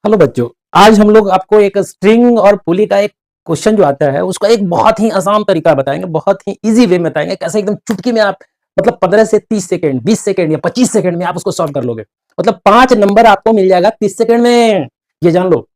Hello बच्चों। आज हम लोग आपको एक स्ट्रिंग और पुली का एक क्वेश्चन जो आता है उसका एक बहुत ही आसान तरीका बताएंगे, बहुत ही इजी वे में बताएंगे कैसे एकदम चुटकी में आप मतलब 15 से 30 सेकंड, 20 सेकंड या 25 सेकंड में आप उसको सॉल्व कर लोगे। मतलब 5 नंबर आपको मिल जाएगा 30 सेकंड में, ये जान लो।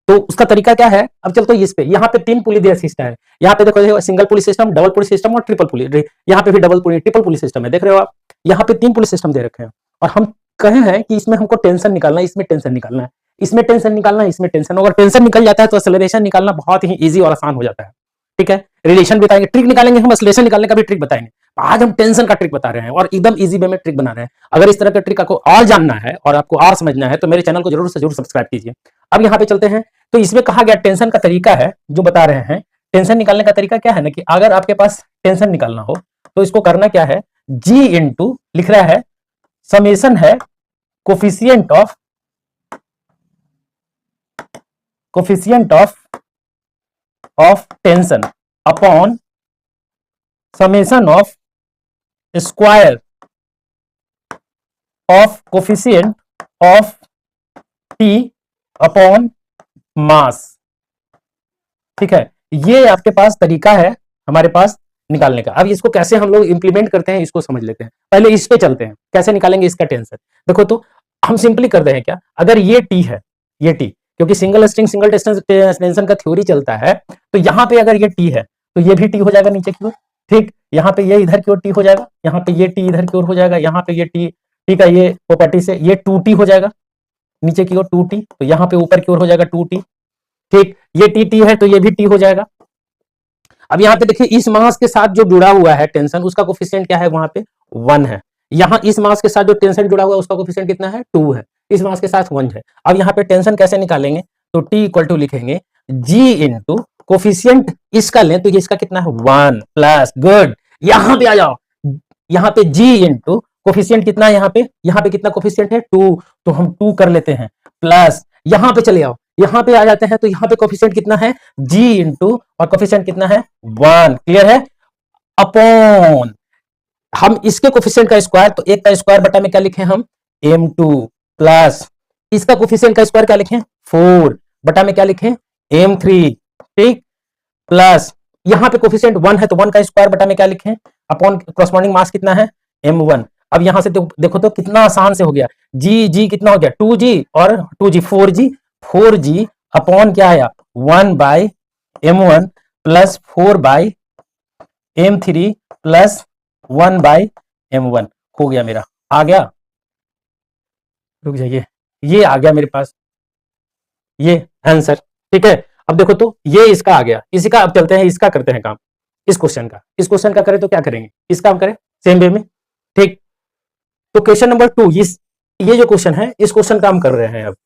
तो उसका तरीका क्या है, अब चलते इस पे। यहाँ पे 3 पुली दिया सिस्टम है। यहाँ पे देखो सिंगल पुली सिस्टम, डबल पुली सिस्टम और ट्रिपल पुली। यहाँ पे भी डबल पुली ट्रिपल पुली सिस्टम है, देख रहे हो आप। यहाँ पे 3 पुली सिस्टम दे रखे हैं और हम कहे हैं कि इसमें हमको टेंशन निकालना है, इसमें टेंशन निकालना है, इसमें टेंशन निकालना है, इसमें टेंशन। अगर टेंशन निकल जाता है तो एक्सेलरेशन निकालना बहुत ही इजी और आसान हो जाता है। ठीक है, रिलेशन बताएंगे, ट्रिक निकालेंगे, हम एक्सेलरेशन निकालने का भी ट्रिक बताएंगे। आज हम टेंशन का ट्रिक बता रहे हैं और एकदम इजी वे में ट्रिक बना रहे हैं। अगर इस तरह का ट्रिक आपको और जानना है और आपको और समझना है तो मेरे चैनल को जरूर से जरूर सब्सक्राइब कीजिए। अब यहाँ पे चलते हैं। तो इसमें कहा गया टेंशन का तरीका है जो बता रहे हैं। टेंशन निकालने का तरीका क्या है ना कि अगर आपके पास टेंशन निकालना हो तो इसको करना क्या है, जी इंटू लिख रहा है समेशन है coefficient of tension upon summation of square of coefficient of T upon mass. ठीक है, ये आपके पास तरीका है हमारे पास निकालने का। अब इसको कैसे हम लोग इंप्लीमेंट करते हैं इसको समझ लेते हैं। पहले इस पे चलते हैं, कैसे निकालेंगे इसका टेंशन। देखो तो हम सिंपली कर रहे हैं क्या, अगर ये टी है, ये टी, क्योंकि सिंगल स्ट्रिंग सिंगल टेंशन का थ्योरी चलता है, तो यहाँ पे अगर ये टी है तो ये भी टी हो जाएगा नीचे की ओर। ठीक, यहाँ पे ये इधर की ओर टी हो जाएगा, यहाँ पे ये टी इधर की ओर हो जाएगा, यहाँ पे ये टी का ये प्रॉपर्टी से ये 2t हो जाएगा नीचे की ओर 2t, तो यहाँ पे ऊपर की ओर हो जाएगा 2t। ठीक, ये टी है तो ये भी टी हो जाएगा। अब यहाँ पे देखिए इस मास के साथ जो जुड़ा हुआ है टेंशन, उसका कोफिशिएंट क्या है, वहां पे 1 है। यहाँ इस मास के साथ जो टेंशन जुड़ा हुआ है उसका कोफिशिएंट कितना है, 2 है। इस मास के साथ 1 है। अब यहाँ पे टेंशन कैसे निकालेंगे, तो टी इक्वल टू लिखेंगे जी इंटू कोफिशिएंट इसका लें तो ये इसका कितना है 1 प्लस, गुड, यहाँ पे आ जाओ। यहाँ पे जी इंटू कोफिशिएंट कितना है, यहाँ पे कितना कोफिशिएंट है 2, तो हम 2 कर लेते हैं प्लस, यहाँ पे चले आओ, यहाँ पे आ जाते हैं तो यहाँ पे कोफिशिएंट कितना है जी इंटू और कोफिशिएंट कितना है 1, क्लियर है, अपॉन हम इसके कोफिशिएंट का स्क्वायर, तो एक का स्क्वायर बटा में क्या लिखे हम m2 प्लस इसका कोफिशिएंट का स्क्वायर क्या लिखे 4 बटा में क्या लिखे m3। ठीक, प्लस यहाँ पे कोफिशिएंट 1 है तो 1 का स्क्वायर बटा में क्या लिखे अपॉन कॉरस्पॉन्डिंग मास कितना है m1। अब यहां से देखो तो कितना आसान से हो गया, जी कितना हो गया 2g और 2g 4g अपॉन क्या आया 1 by m1 plus 4 by m3 plus 1 by m1 हो गया मेरा, आ गया, रुक जाइए, ये आ गया मेरे पास ये आंसर। ठीक है, अब देखो तो ये इसका आ गया, इसी का अब चलते हैं, इसका करते हैं काम, इस क्वेश्चन का करें तो क्या करेंगे, इसका हम करें सेम वे में। ठीक, तो क्वेश्चन नंबर 2, ये जो क्वेश्चन है इस क्वेश्चन का हम कर रहे हैं अब।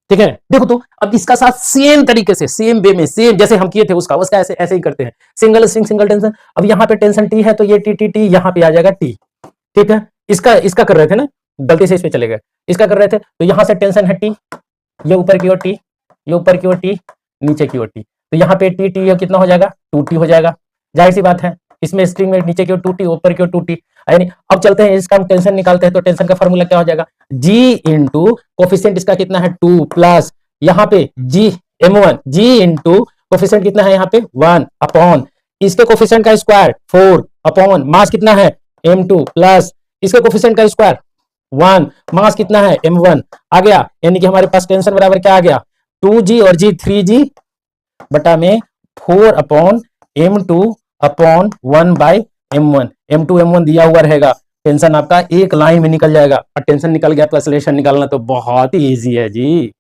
ठीक है, देखो तो अब इसका साथ सेम तरीके से सेम वे में सेम जैसे हम किए थे उसका ऐसे ऐसे ही करते हैं। सिंगल स्ट्रिंग सिंगल टेंशन, अब यहाँ पे टेंशन टी है तो ये टी यहाँ पे आ जाएगा टी। ठीक है, इसका कर रहे थे ना, गलती से इस पे चले गए, इसका कर रहे थे तो यहाँ से टेंशन है टी, ये ऊपर की ओर टी, ये ऊपर की ओर टी, नीचे की ओर टी, तो यहाँ पे टी कितना हो जाएगा 2t हो जाएगा। जाहिर सी बात है इसमें स्ट्रिंग में नीचे की ओर 2t ऊपर की ओर 2t, यानी अब चलते हैं इसका हम टेंशन निकालते हैं तो टेंशन का फॉर्मूला क्या हो जाएगा जी इंटू कोफिशिएंट इसका कितना है 2 प्लस यहाँ पे जी m1 जी इंटू कोफिशिएंट कितना है यहाँ पे 1 अपॉन इसके कोफिशिएंट का स्क्वायर 4 अपॉन मास कितना है m2 प्लस इसके कोफिशिएंट का स्क्वायर 1 मास कितना है m1 आ गया, यानी कि हमारे पास टेंशन बराबर क्या आ गया 2g और g 3g बटा में 4 upon m2 upon 1 by m1, m2 m1 दिया हुआ रहेगा, टेंशन आपका एक लाइन में निकल जाएगा और टेंशन निकल गया तो एक्सेलरेशन निकालना तो बहुत ही इजी है जी,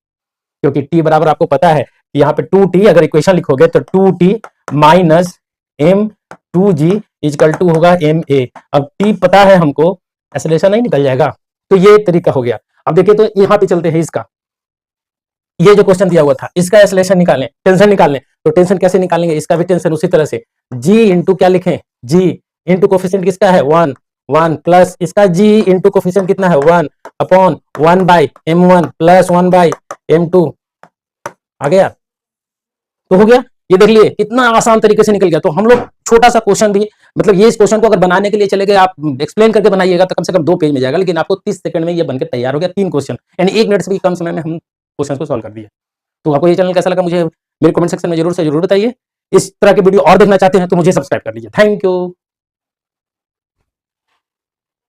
क्योंकि t बराबर आपको पता है यहाँ पे 2t अगर इक्वेशन लिखोगे तो 2t minus m2g equal to होगा ma। अब t पता है हमको, एक्सेलरेशन नहीं निकल जाएगा, तो ये तरीका हो गया। अब देखिए तो यहाँ पे चलते हैं इसका, ये जो क्वेश्चन दिया हुआ था इसका एक्सेलरेशन निकालें, टेंशन निकालें, तो टेंशन कैसे निकालेंगे, इसका भी टेंशन उसी तरह से g इंटू क्या लिखें g इंटू कोफिशिएंट किसका है 1 प्लस इसका g इंटू कोफिशिएंट कितना है 1 upon 1 by m1 plus 1 by m2 आ गया, तो हो गया। ये देख लिए कितना आसान तरीके से निकल गया। तो हम लोग छोटा सा क्वेश्चन भी, मतलब ये इस क्वेश्चन को अगर बनाने के लिए चले गए, आप एक्सप्लेन करके बनाइएगा तो कम से कम 2 पेज में जाएगा, लेकिन आपको 30 सेकंड में ये बनकर तैयार हो गया 3 क्वेश्चन, यानी 1 मिनट से भी कम समय में हम क्वेश्चन को सॉल्व कर दिया। तो आपको ये चैनल कैसा लगा मुझे मेरे कमेंट सेक्शन में जरूर से जरूर बताइए। इस तरह के वीडियो और देखना चाहते हैं तो मुझे सब्सक्राइब कर लीजिए। Thank you.